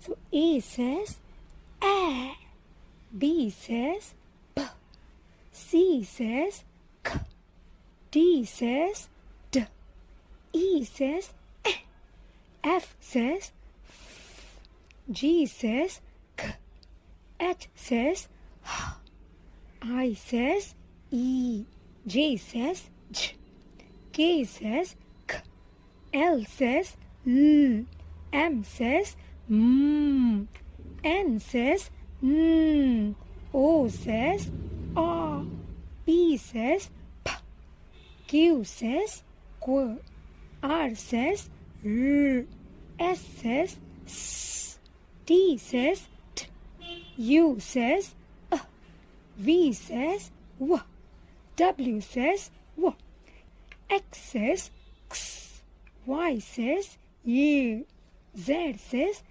So A says A, B says B, C says K, D says D, E says E, F says F, G says K, H says H, I says E, J says J, K says K, L says L, M says M, N says N, O says A, P says P, Q says Q, R says R, S says S, T says T, U says V says W, W says W, X says X, Y says Y, Z says